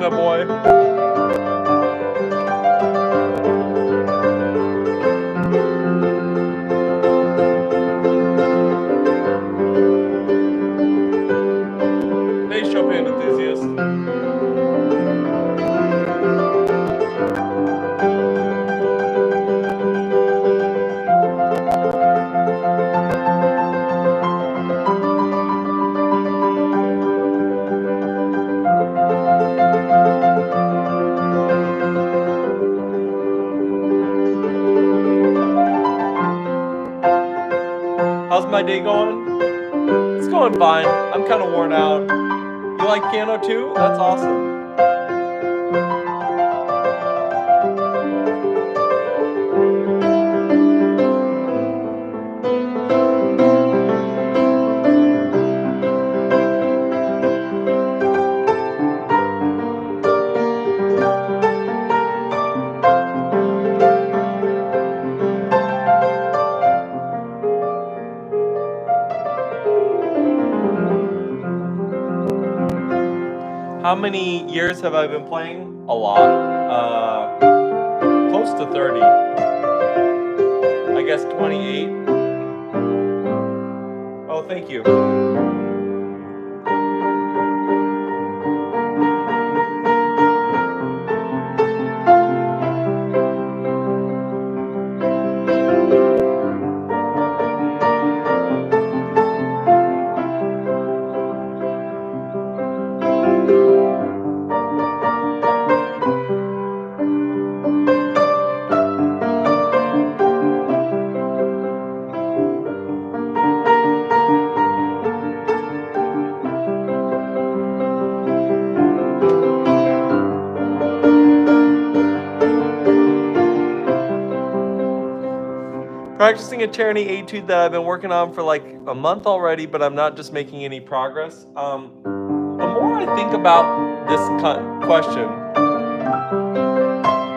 attaboy. Hey, Chopin enthusiast. How's my day going? It's going fine. I'm kind of worn out. You like piano too? That's awesome. How many years have I been playing? A lot. Close to 30. I guess 28. Oh, thank you. Practicing a Tyranny etude that I've been working on for like a month already, but I'm not just making any progress. The more I think about this question,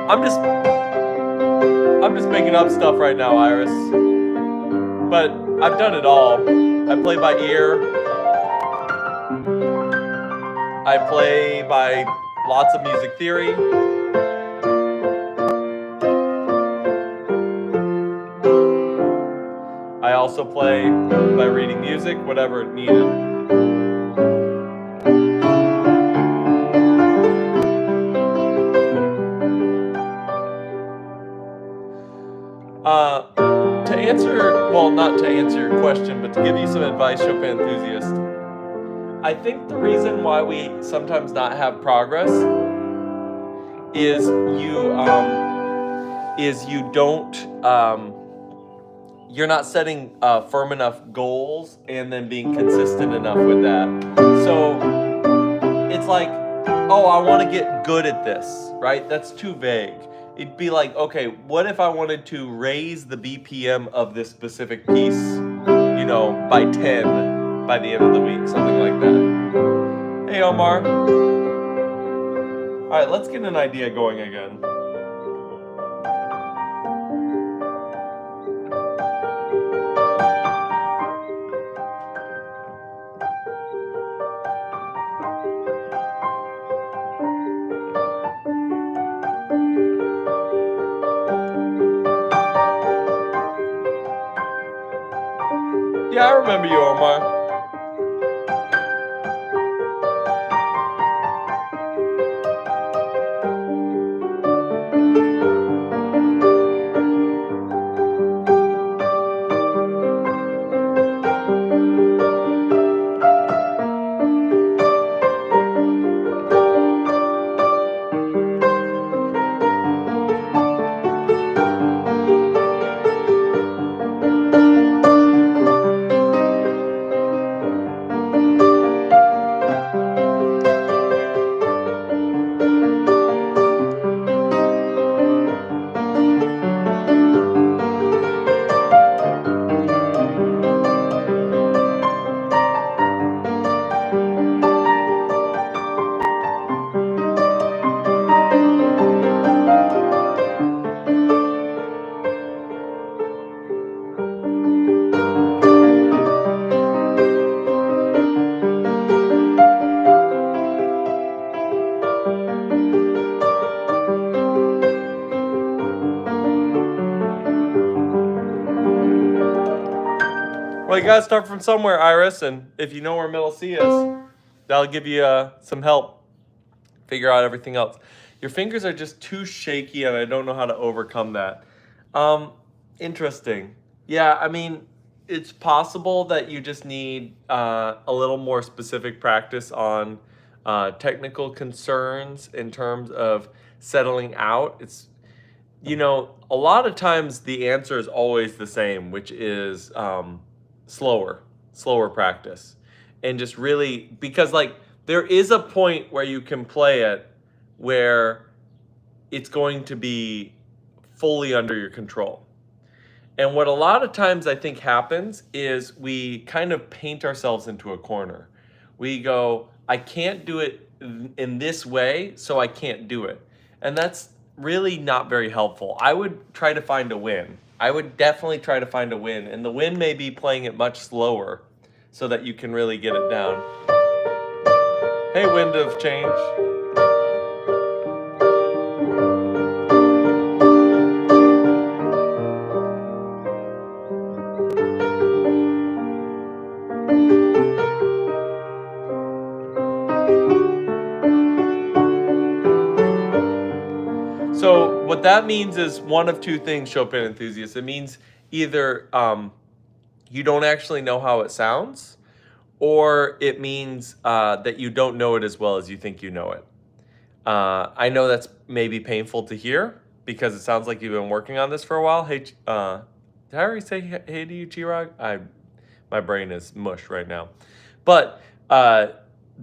I'm just making up stuff right now, Iris. But I've done it all. I play by ear. I play by lots of music theory. I also play by reading music, whatever needed. To answer, well, not to answer your question, but to give you some advice, Chopin enthusiast, I think the reason why we sometimes not have progress is you're not setting firm enough goals and then being consistent enough with that. So it's like, oh, I want to get good at this, right? That's too vague. It'd be like, okay, what if I wanted to raise the BPM of this specific piece, by 10 by the end of the week, something like that. Hey, Omar. All right, let's get an idea going again. Yeah, I remember you, Omar. Well, you gotta start from somewhere, Iris, and if you know where middle C is, that'll give you some help figure out everything else. Your fingers are just too shaky, and I don't know how to overcome that. Interesting. Yeah, I mean, it's possible that you just need a little more specific practice on technical concerns in terms of settling out. It's, a lot of times the answer is always the same, which is slower practice. And just really, because like there is a point where you can play it where it's going to be fully under your control. And what a lot of times I think happens is we kind of paint ourselves into a corner. We go, I can't do it in this way, so I can't do it. And that's really not very helpful. I would try to find a win. I would definitely try to find a win. And the win may be playing it much slower so that you can really get it down. Hey, wind of change. So what that means is one of two things, Chopin enthusiasts. It means either you don't actually know how it sounds, or it means that you don't know it as well as you think you know it. I know that's maybe painful to hear because it sounds like you've been working on this for a while. Hey, did I already say hey to you, Chirag? My brain is mush right now. But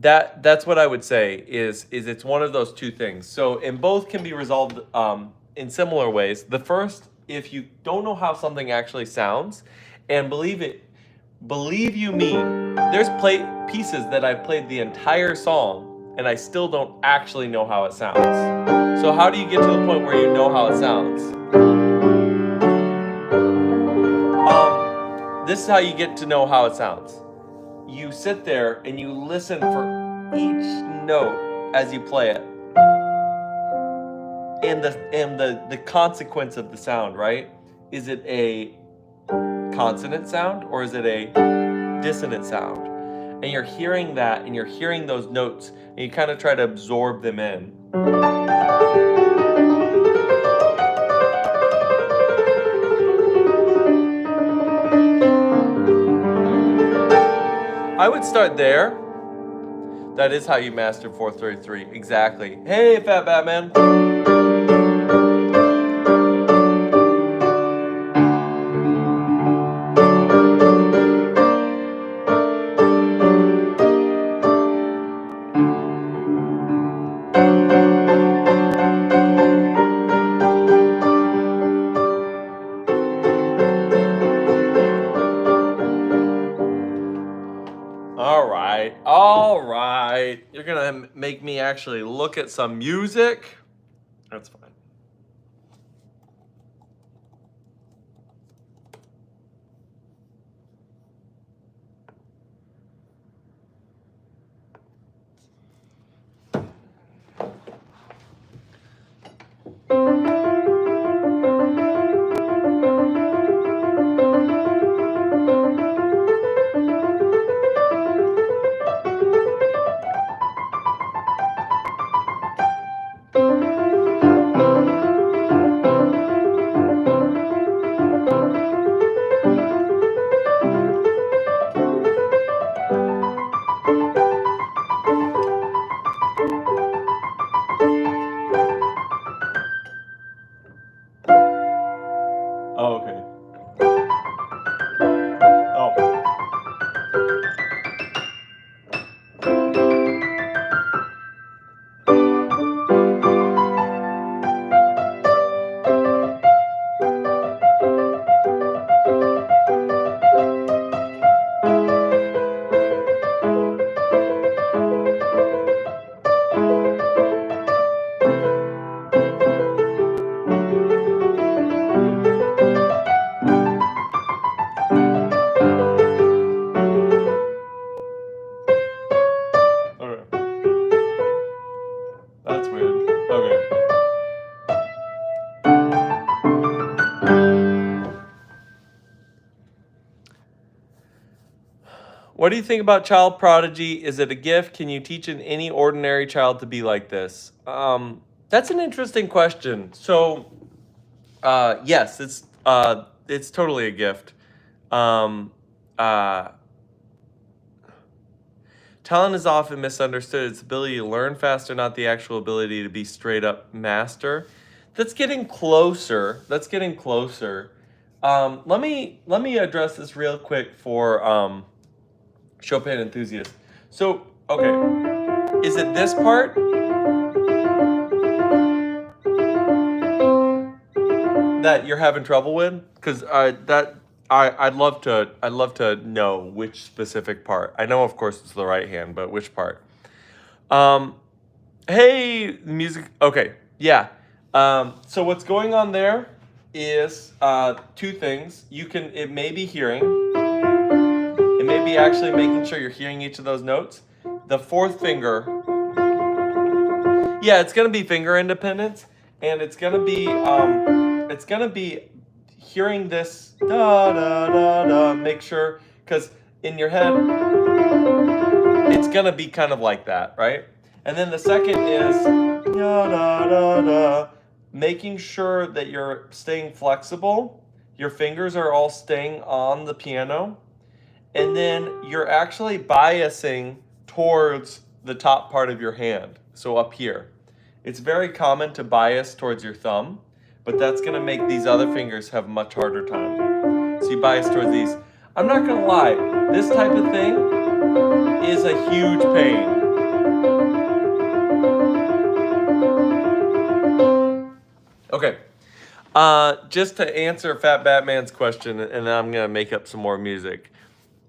that's what I would say is it's one of those two things. So, and both can be resolved in similar ways. The first, if you don't know how something actually sounds, and believe you me, there's pieces that I've played the entire song and I still don't actually know how it sounds. So how do you get to the point where you know how it sounds? This is how you get to know how it sounds. You sit there and you listen for each note as you play it, and the consequence of the sound, right? Is it a consonant sound or is it a dissonant sound? And you're hearing that, and you're hearing those notes, and you kind of try to absorb them in. I would start there. That is how you master 433. Exactly. Hey, Fat Batman. All right. You're gonna make me actually look at some music. That's fine. Oh, okay. Oh. What do you think about child prodigy? Is it a gift? Can you teach any ordinary child to be like this? That's an interesting question. So, yes, it's totally a gift. Um, uh, Talent is often misunderstood. Its ability to learn faster, not the actual ability to be straight up master. That's getting closer. That's getting closer. Let me address this real quick for Chopin enthusiasts. So, okay, is it this part that you're having trouble with? Because I'd love to know which specific part. I know, of course, it's the right hand, but which part? Um, hey, music. Okay, yeah. So what's going on there is two things. It may be hearing. It may be actually making sure you're hearing each of those notes. The fourth finger. Yeah, it's gonna be finger independence, and it's gonna be hearing this da da da da. Make sure, because in your head, it's gonna be kind of like that, right? And then the second is da da da da, making sure that you're staying flexible. Your fingers are all staying on the piano, and then you're actually biasing towards the top part of your hand, so up here. It's very common to bias towards your thumb, but that's gonna make these other fingers have a much harder time. So you bias towards these. I'm not gonna lie, this type of thing is a huge pain. Okay, just to answer Fat Batman's question, and then I'm gonna make up some more music,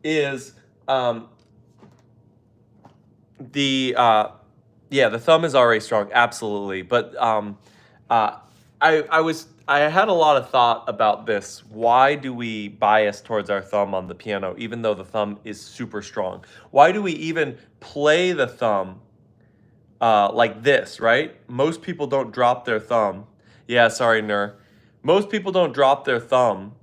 is the thumb is already strong, absolutely. But I had a lot of thought about this. Why do we bias towards our thumb on the piano, even though the thumb is super strong? Why do we even play the thumb like this, right? Most people don't drop their thumb. Yeah, sorry, Nur. Most people don't drop their thumb.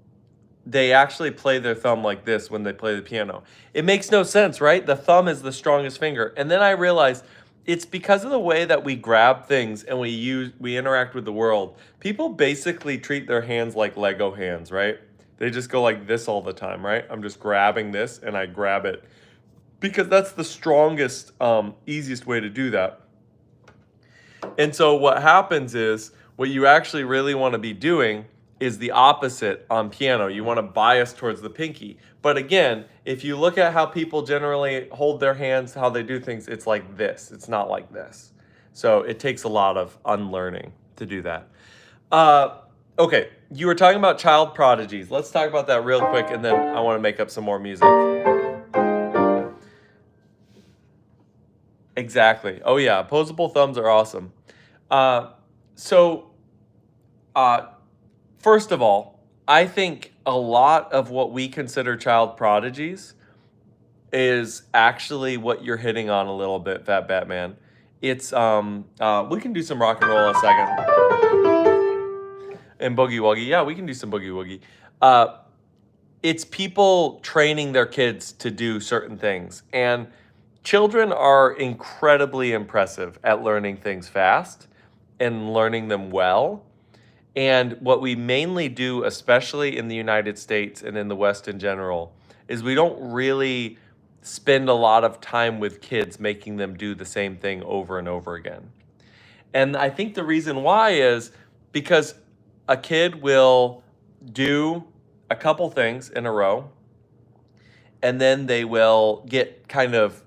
They actually play their thumb like this when they play the piano. It makes no sense, right? The thumb is the strongest finger. And then I realized it's because of the way that we grab things and we interact with the world. People basically treat their hands like Lego hands, right? They just go like this all the time, right? I'm just grabbing this and I grab it because that's the strongest, easiest way to do that. And so what happens is, what you actually really want to be doing is the opposite on piano. You want to bias towards the pinky. But again, if you look at how people generally hold their hands, how they do things, it's like this. It's not like this. So it takes a lot of unlearning to do that. Okay, you were talking about child prodigies. Let's talk about that real quick, and then I want to make up some more music. Exactly. Oh yeah, opposable thumbs are awesome. So, first of all, I think a lot of what we consider child prodigies is actually what you're hitting on a little bit, Fat Batman. It's we can do some rock and roll in a second. And boogie woogie, yeah, we can do some boogie woogie. It's people training their kids to do certain things, and children are incredibly impressive at learning things fast and learning them well. And what we mainly do, especially in the United States and in the West in general, is we don't really spend a lot of time with kids making them do the same thing over and over again. And I think the reason why is because a kid will do a couple things in a row, and then they will get kind of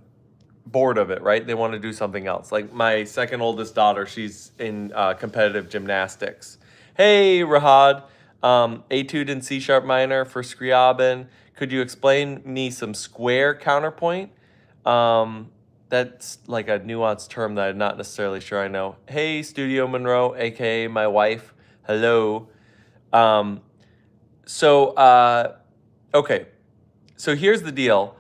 bored of it, right? They want to do something else. Like my second oldest daughter, she's in competitive gymnastics. Hey, Rahad, etude in C sharp minor for Scriabin. Could you explain me some square counterpoint? That's like a nuanced term that I'm not necessarily sure I know. Hey, Studio Monroe, aka my wife. Hello. Okay. So here's the deal.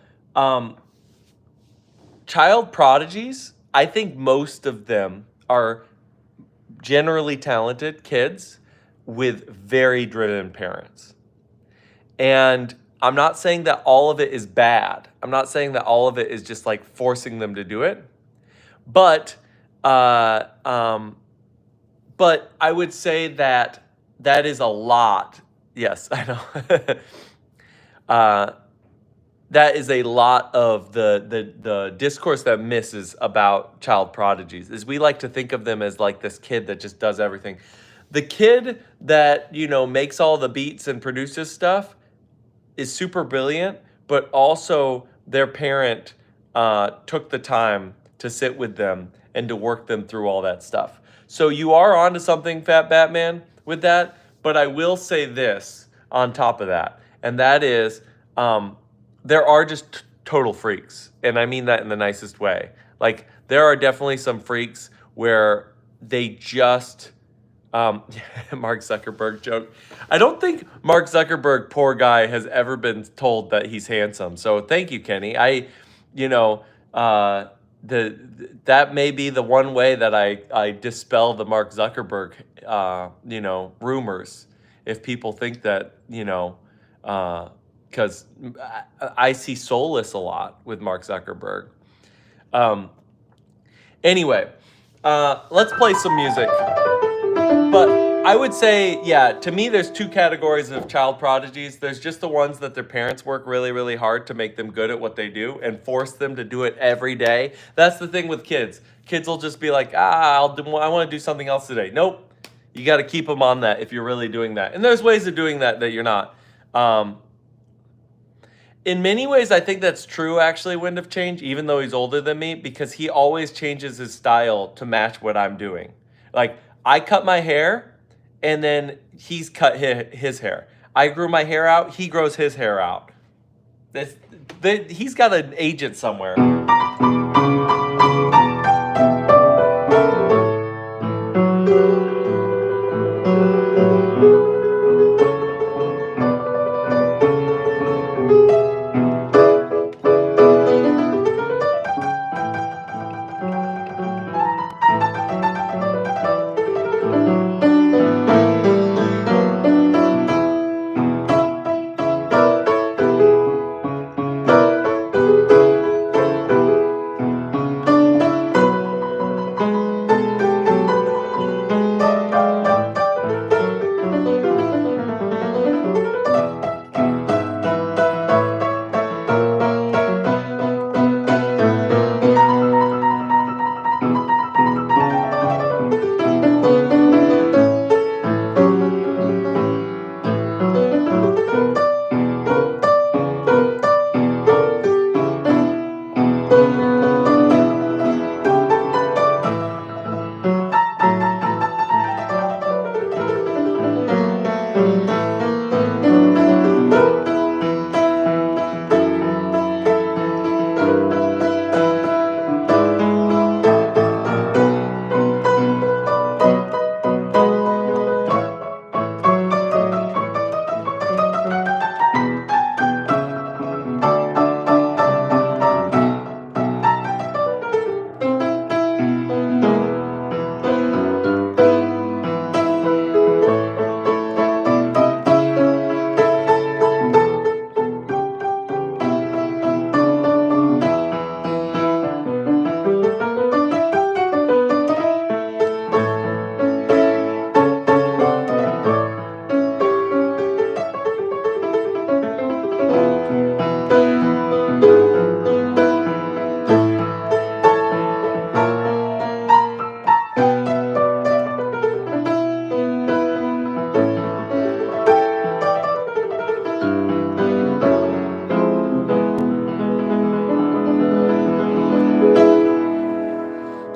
Child prodigies, I think most of them are generally talented kids with very driven parents. And I'm not saying that all of it is bad. I'm not saying that all of it is just like forcing them to do it. But uh, um, but I would say that that is a lot. Yes, I know. uh, that is a lot of the discourse that misses about child prodigies is we like to think of them as like this kid that just does everything. The kid that, makes all the beats and produces stuff is super brilliant, but also their parent took the time to sit with them and to work them through all that stuff. So you are onto something, Fat Batman, with that. But I will say this on top of that, and that is there are just total freaks. And I mean that in the nicest way. Like, there are definitely some freaks where they just Mark Zuckerberg joke. I don't think Mark Zuckerberg, poor guy, has ever been told that he's handsome. So thank you, Kenny. You know, that may be the one way that I dispel the Mark Zuckerberg, rumors. If people think that, because I see solace a lot with Mark Zuckerberg. Anyway, let's play some music. But I would say, yeah, to me, there's two categories of child prodigies. There's just the ones that their parents work really, really hard to make them good at what they do and force them to do it every day. That's the thing with kids. Kids will just be like, I want to do something else today. Nope. You got to keep them on that if you're really doing that. And there's ways of doing that you're not. In many ways, I think that's true, actually, Wind of Change, even though he's older than me, because he always changes his style to match what I'm doing. Like, I cut my hair, and then he's cut his hair. I grew my hair out, he grows his hair out. He's got an agent somewhere.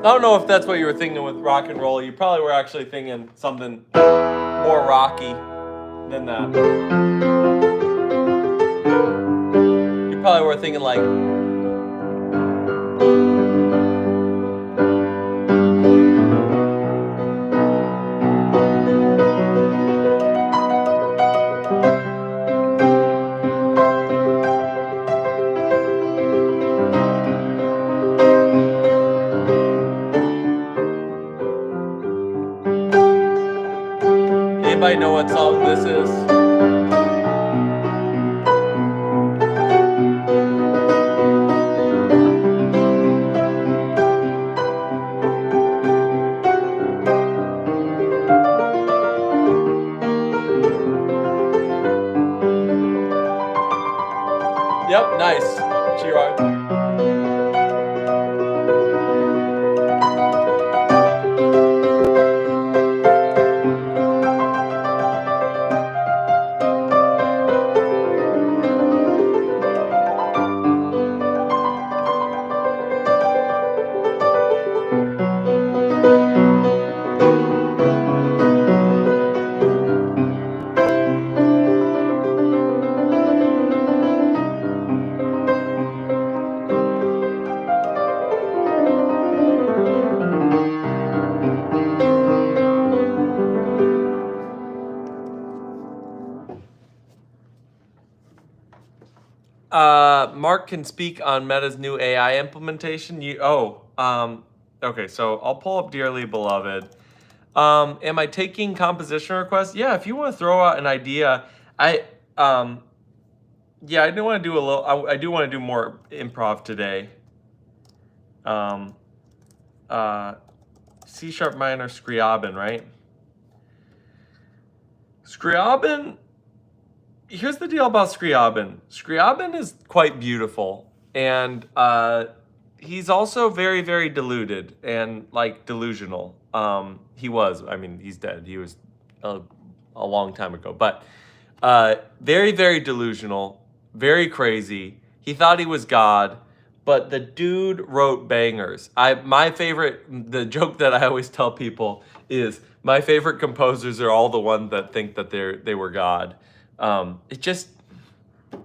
I don't know if that's what you were thinking with rock and roll. You probably were actually thinking something more rocky than that. You probably were thinking like... Anybody know what song this is? Yep, nice. Chirag. Mark can speak on Meta's new AI implementation. Okay, so I'll pull up Dearly Beloved. Am I taking composition requests? Yeah, if you want to throw out an idea, I do want to do I do want to do more improv today. C sharp minor Scriabin, right? Scriabin. Here's the deal about Scriabin. Scriabin is quite beautiful, and he's also very, very deluded and like delusional. He was. I mean, he's dead. He was a long time ago, but very, very delusional, very crazy. He thought he was God, but the dude wrote bangers. The joke that I always tell people is my favorite composers are all the ones that think that they were God. It just,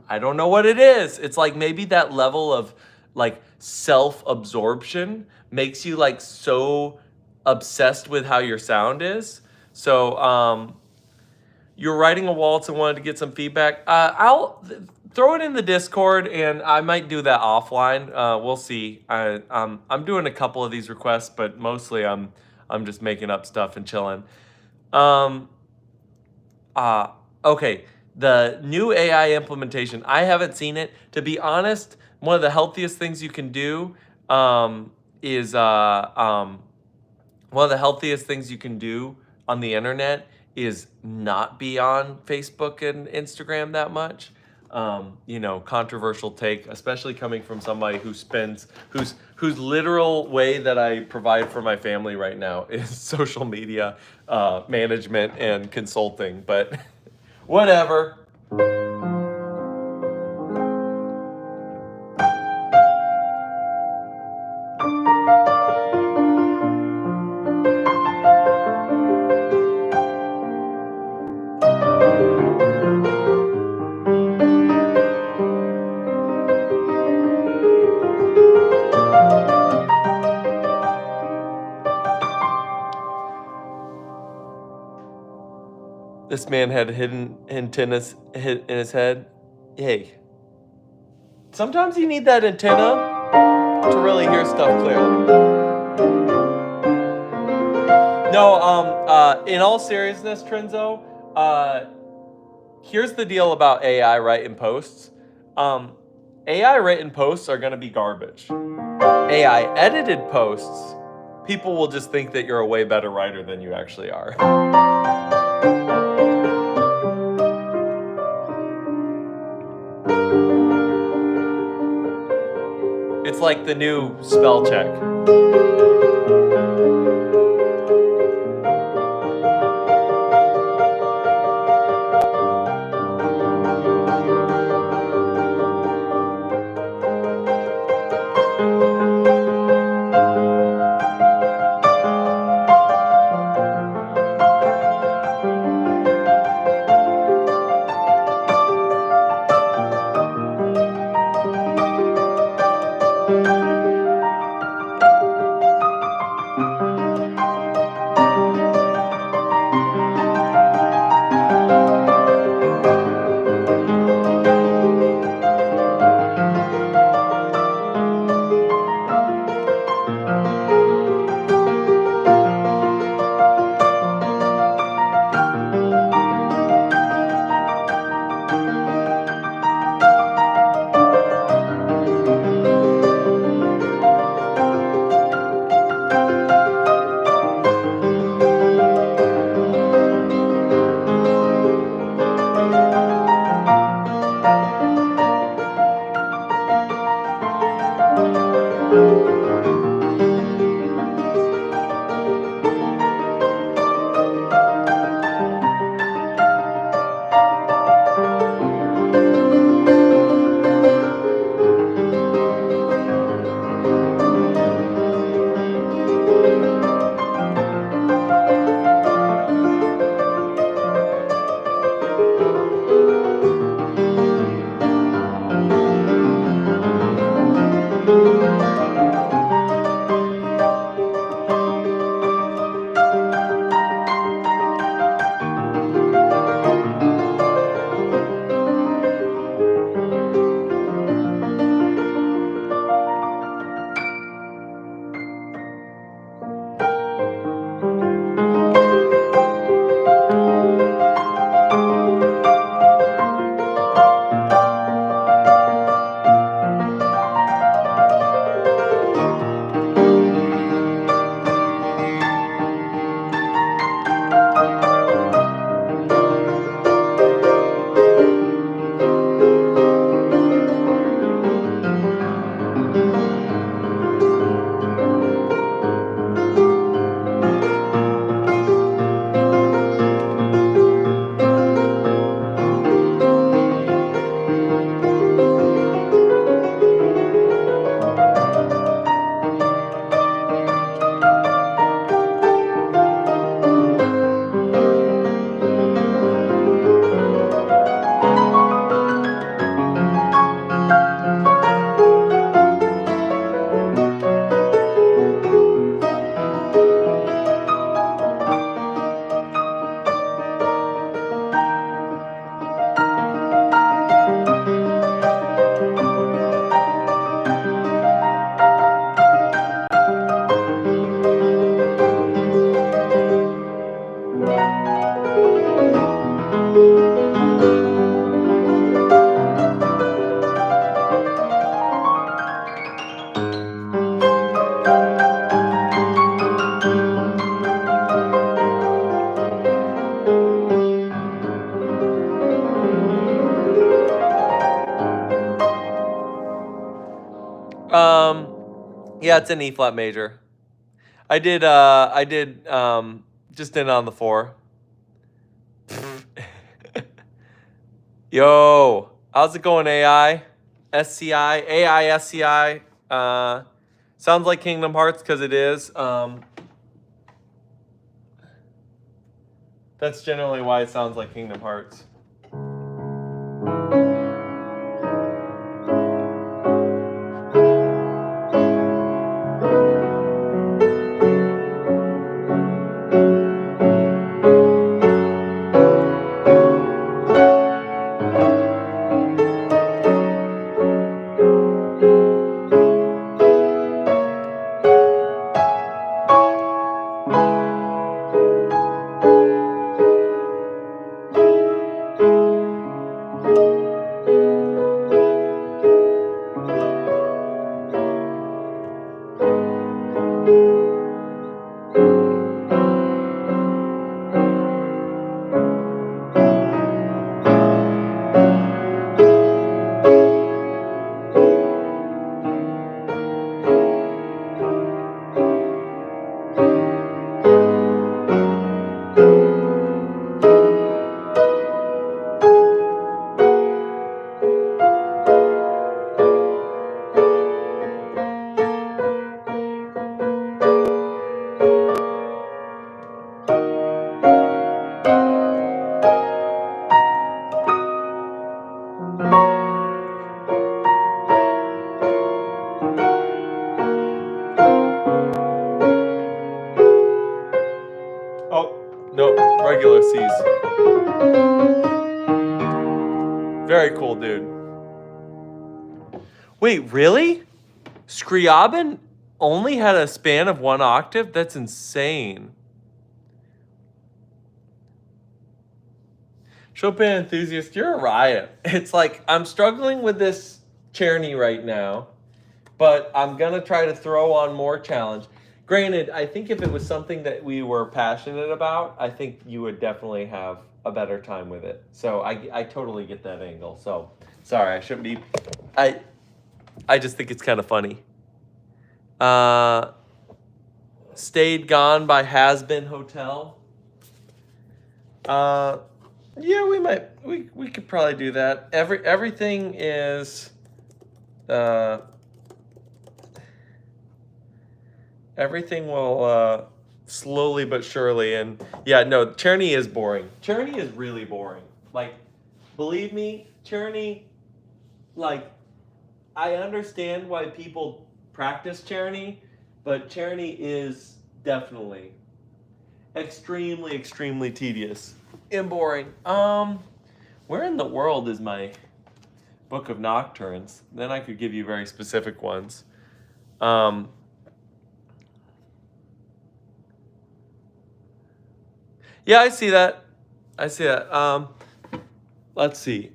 I don't know what it is. It's like maybe that level of like self-absorption makes you like so obsessed with how your sound is. So you're writing a waltz and wanted to get some feedback. I'll throw it in the Discord, and I might do that offline. We'll see. I'm doing a couple of these requests, but mostly I'm just making up stuff and chilling. Okay. The new AI implementation, I haven't seen it. To be honest, one of the healthiest things you can do is on the internet is not be on Facebook and Instagram that much. Controversial take, especially coming from somebody whose literal way that I provide for my family right now is social media management and consulting, but whatever. This man had hidden antennas in his head. Hey, sometimes you need that antenna to really hear stuff clearly. No, in all seriousness, Trenzo, here's the deal about AI written posts. AI written posts are going to be garbage. AI edited posts, people will just think that you're a way better writer than you actually are. It's like the new spell check. Yeah, it's an E flat major. I did just in on the 4. Yo, how's it going, AI? SCI, AI, SCI. Sounds like Kingdom Hearts because it is. That's generally why it sounds like Kingdom Hearts. Oh, no, regular C's. Very cool, dude. Wait, really? Scriabin only had a span of 1 octave? That's insane. Chopin enthusiast, you're a riot. It's like, I'm struggling with this Czerny right now, but I'm going to try to throw on more challenge. Granted, I think if it was something that we were passionate about, I think you would definitely have a better time with it. So I totally get that angle. So sorry, I shouldn't be. I just think it's kind of funny. Stayed Gone by Has Been Hotel. Yeah, we might. We could probably do that. Everything is. Everything will slowly but surely, and yeah, no, Czerny is boring. Czerny is really boring. Like, believe me, Czerny. Like, I understand why people practice Czerny, but Czerny is definitely extremely, extremely tedious and boring. Where in the world is my book of nocturnes? Then I could give you very specific ones. Yeah, I see that. I see that. Let's see.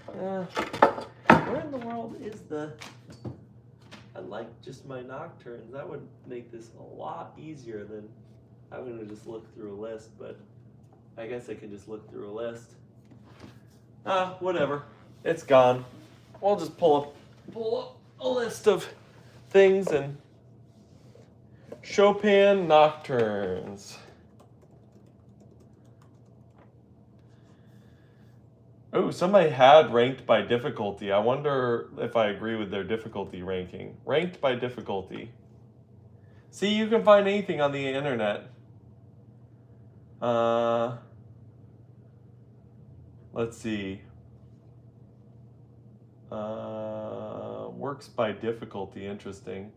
Where in the world is the... I like just my nocturnes. That would make this a lot easier than having to just look through a list, but I guess I can just look through a list. Whatever. It's gone. We'll just pull up a list of things and Chopin nocturnes. Oh, somebody had ranked by difficulty. I wonder if I agree with their difficulty ranking. Ranked by difficulty. See, you can find anything on the internet. Let's see. Works by difficulty. Interesting.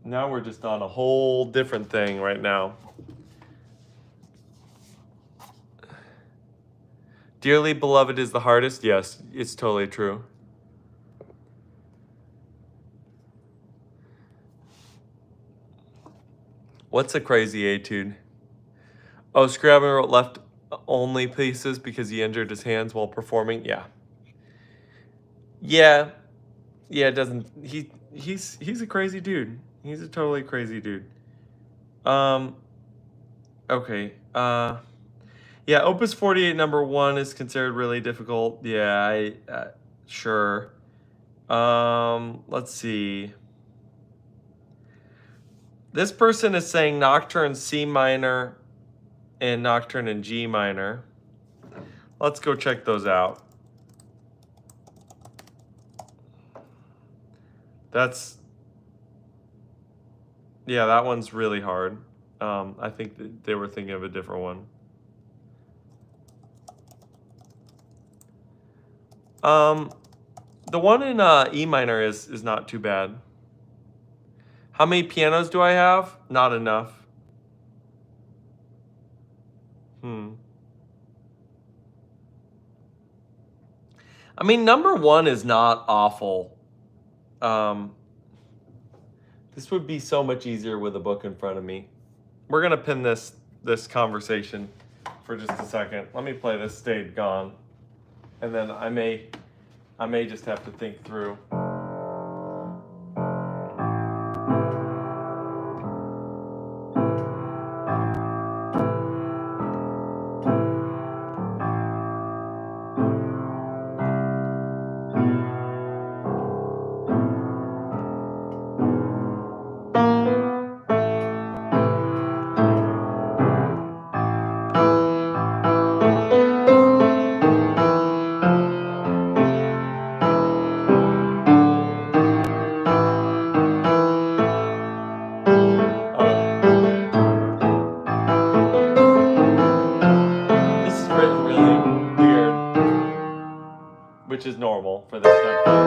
Now we're just on a whole different thing right now. Dearly beloved is the hardest? Yes, it's totally true. What's a crazy etude? Oh, Scriabin wrote left only pieces because he injured his hands while performing? Yeah. Yeah. Yeah, it doesn't... He's a crazy dude. He's a totally crazy dude. Okay. Yeah, Opus 48 number 1 is considered really difficult. Yeah, sure. Let's see. This person is saying Nocturne C minor and Nocturne in G minor. Let's go check those out. Yeah, that one's really hard. I think that they were thinking of a different one. The one in E minor is not too bad. How many pianos do I have? Not enough. I mean, number 1 is not awful. This would be so much easier with a book in front of me. We're gonna pin this conversation for just a second. Let me play this Stayed Gone, and then I may just have to think through. Which is normal for this kind of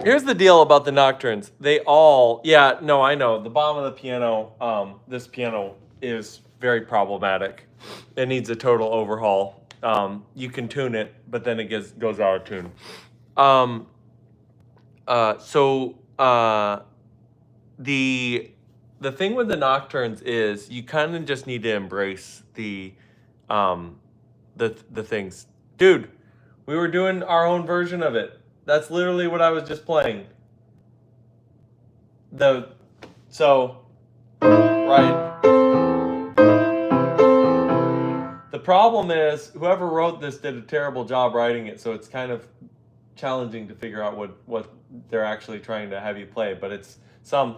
Here's the deal about the Nocturnes. They all, yeah, no, I know. The bottom of the piano, this piano is very problematic. It needs a total overhaul. You can tune it, but then it goes out of tune. The thing with the Nocturnes is you kind of just need to embrace the things. Dude, we were doing our own version of it. That's literally what I was just playing. Right. The problem is whoever wrote this did a terrible job writing it, so it's kind of challenging to figure out what they're actually trying to have you play, but it's some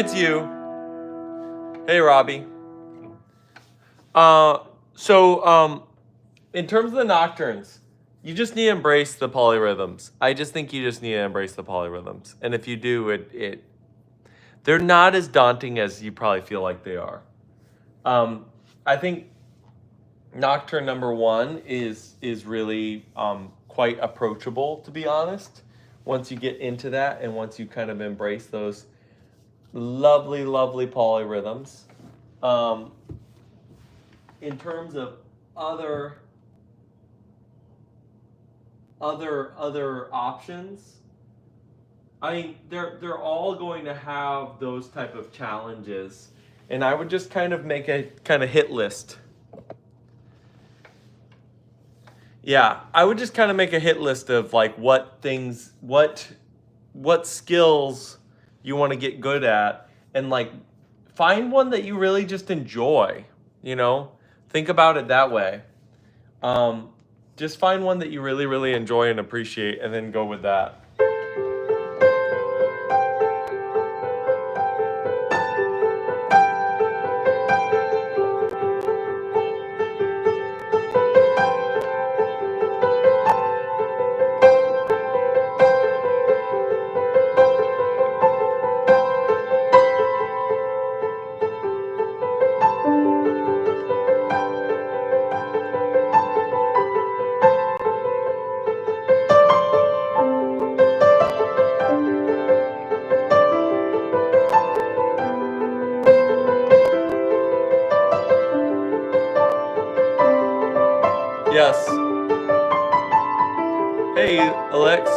It's you. Hey, Robbie. So in terms of the nocturnes, you just need to embrace the polyrhythms. I just think you just need to embrace the polyrhythms. And if you do, they're not as daunting as you probably feel like they are. I think Nocturne number 1 is really quite approachable, to be honest. Once you get into that and once you kind of embrace those lovely, lovely polyrhythms. In terms of other options, I mean, they're all going to have those type of challenges, and I would just kind of make a kind of hit list. Yeah, I would just kind of make a hit list of like what skills you want to get good at, and like find one that you really just enjoy, you know? Think about it that way. Just find one that you really, really enjoy and appreciate, and then go with that. Yes. Hey, Alex.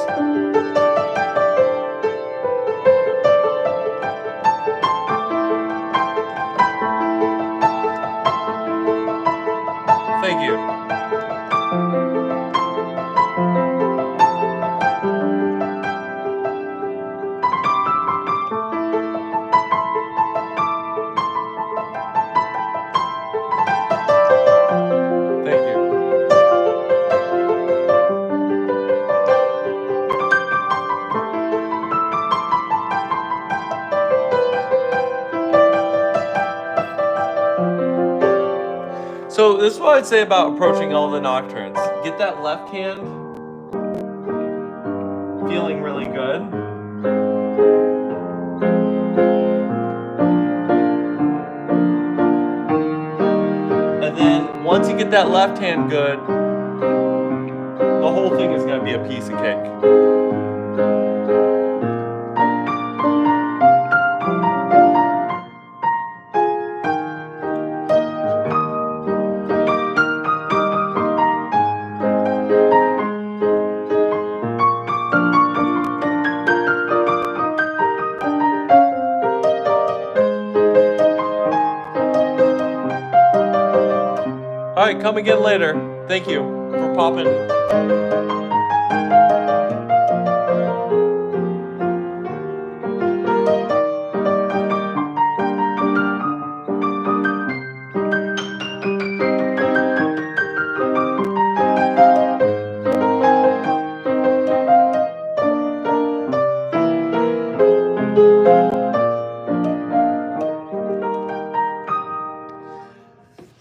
Thank you. Thank you. So this is what I'd say about approaching all the nocturnes. Get that left hand feeling really good. And then once you get that left hand good, the whole thing is going to be a piece of cake. All right, come again later. Thank you for popping.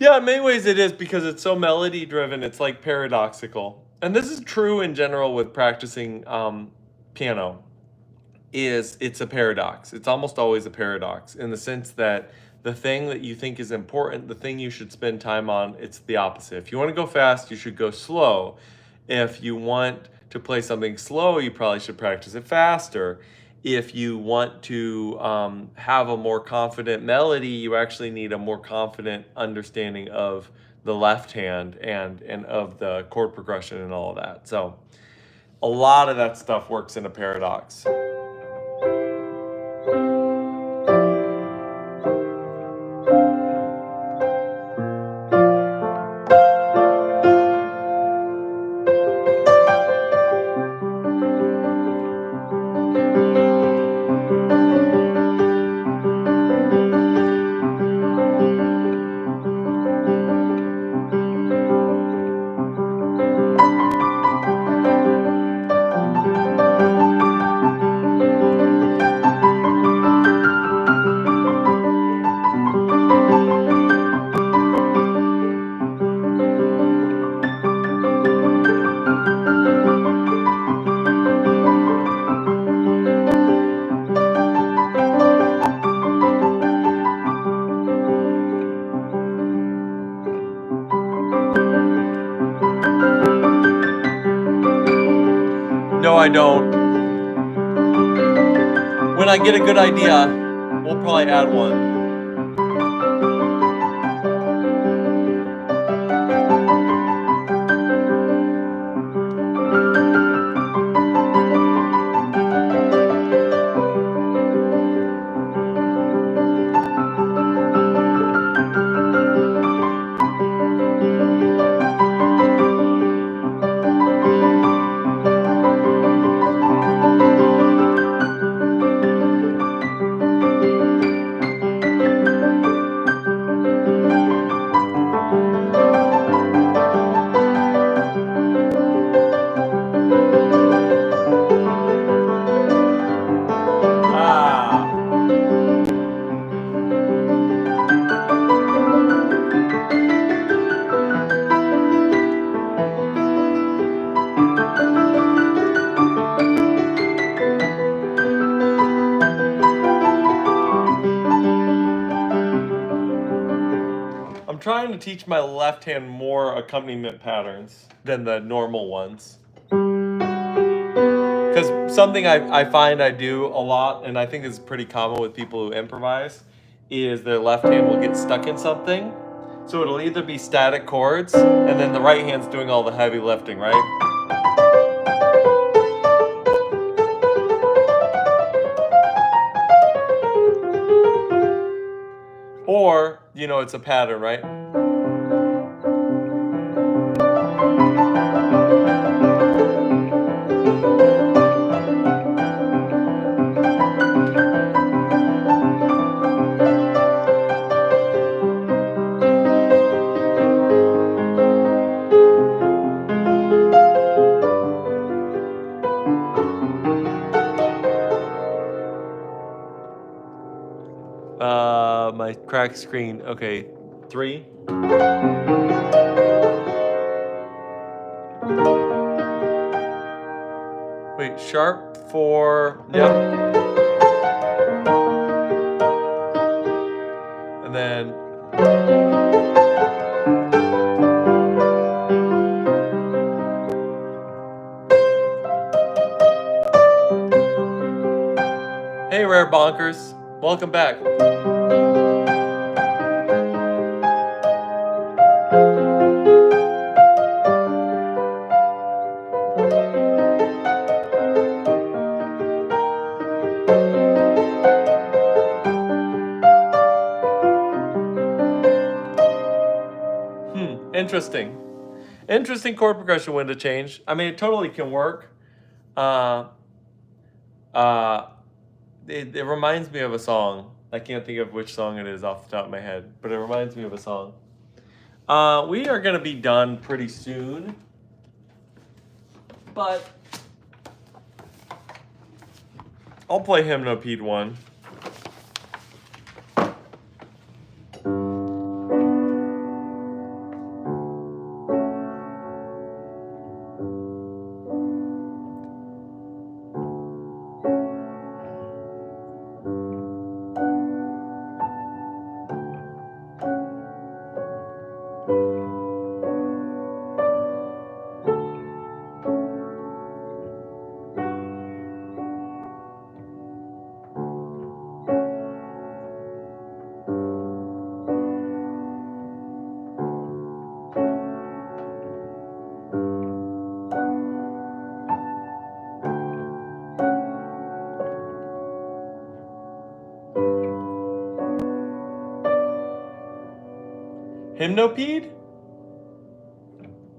Yeah, in many ways it is, because it's so melody driven, it's like paradoxical. And this is true in general with practicing piano. It's a paradox. It's almost always a paradox, in the sense that the thing that you think is important, the thing you should spend time on, it's the opposite. If you want to go fast, you should go slow. If you want to play something slow, you probably should practice it faster. If you want to have a more confident melody, you actually need a more confident understanding of the left hand and of the chord progression and all of that. So a lot of that stuff works in a paradox. I don't. When I get a good idea, we'll probably add one. I'm trying to teach my left hand more accompaniment patterns than the normal ones. Because something I find I do a lot, and I think is pretty common with people who improvise, is their left hand will get stuck in something. So it'll either be static chords, and then the right hand's doing all the heavy lifting, right? Or, you know, it's a pattern, right? My cracked screen. Okay, 3. Wait, sharp 4. Yep. And then. Hey, Rare Bonkers. Welcome back. Interesting. Interesting chord progression window change. I mean, it totally can work. It reminds me of a song. I can't think of which song it is off the top of my head, but it reminds me of a song. We are going to be done pretty soon. But I'll play Hymnopede 1. Hymnopede?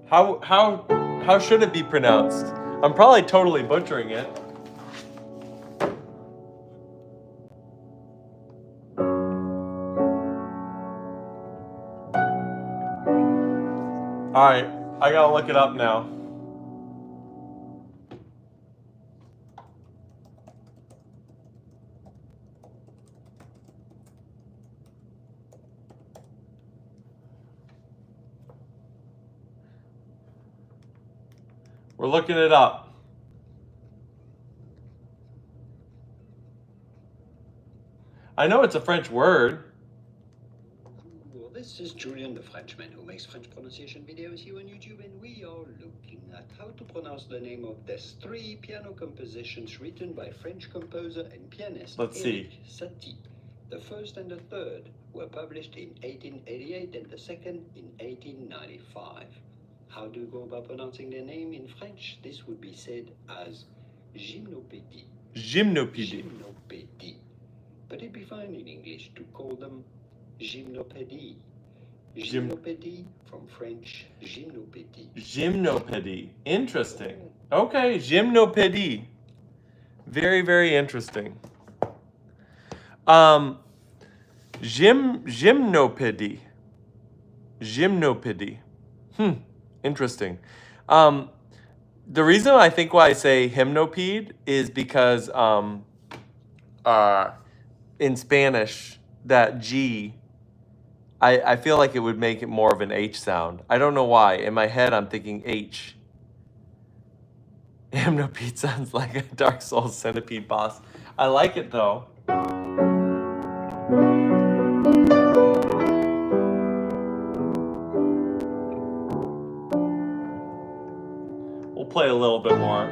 How should it be pronounced? I'm probably totally butchering it. All right, I gotta look it up now. We're looking it up. I know it's a French word. this is Julian the Frenchman who makes French pronunciation videos here on YouTube, and we are looking at how to pronounce the name of these 3 piano compositions written by French composer and pianist Erik Satie. The first and the third were published in 1888 and the second in 1895. How do you go about pronouncing their name in French? This would be said as gymnopédie. Gymnopédie. Gymnopédie. But it'd be fine in English to call them gymnopédie. Gymnopédie from French gymnopédie. Gymnopédie. Interesting. Okay, gymnopédie. Very, very interesting. Gymnopédie. Gymnopédie. Interesting. The reason I think why I say hymnopede is because in Spanish, that G, I feel like it would make it more of an H sound. I don't know why. In my head, I'm thinking H. Hymnopede sounds like a Dark Souls centipede boss. I like it though. We'll play a little bit more.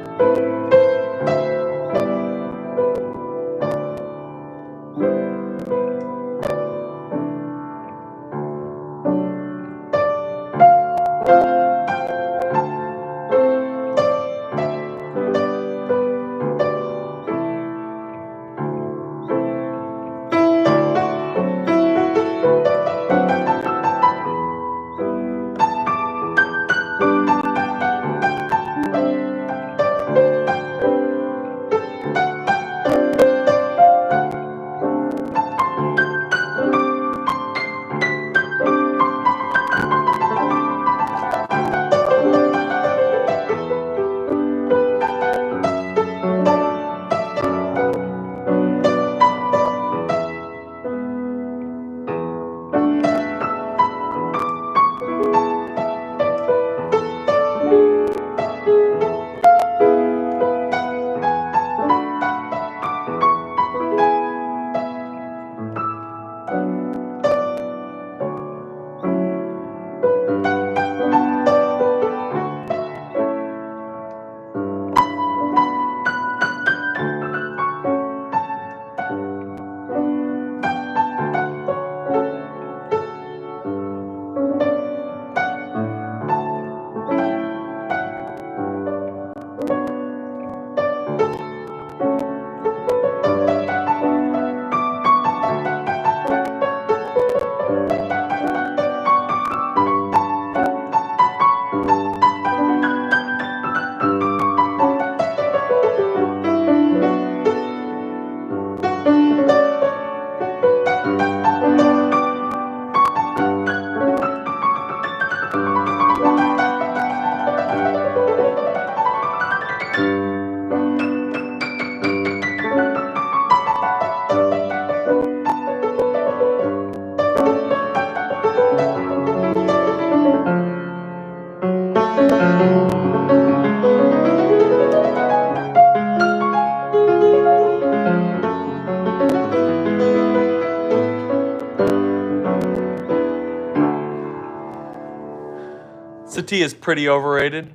Satie is pretty overrated.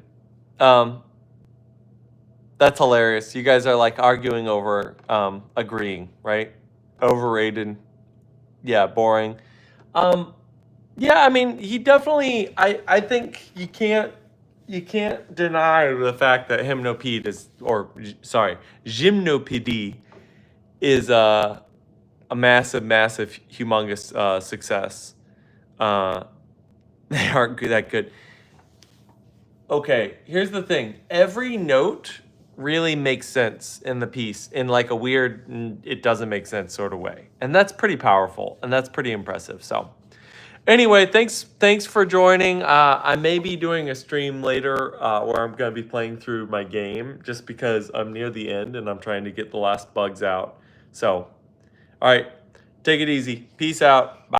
That's hilarious. You guys are like arguing over agreeing, right? Overrated. Yeah, boring. Yeah, I mean, he definitely. I think you can't deny the fact that hymnopede is, or sorry, gymnopédie is a massive, humongous success. They aren't that good. Okay, here's the thing. Every note really makes sense in the piece in like a weird, it doesn't make sense sort of way. And that's pretty powerful and that's pretty impressive. So anyway, thanks for joining. I may be doing a stream later where I'm going to be playing through my game just because I'm near the end and I'm trying to get the last bugs out. So, all right, take it easy. Peace out. Bye.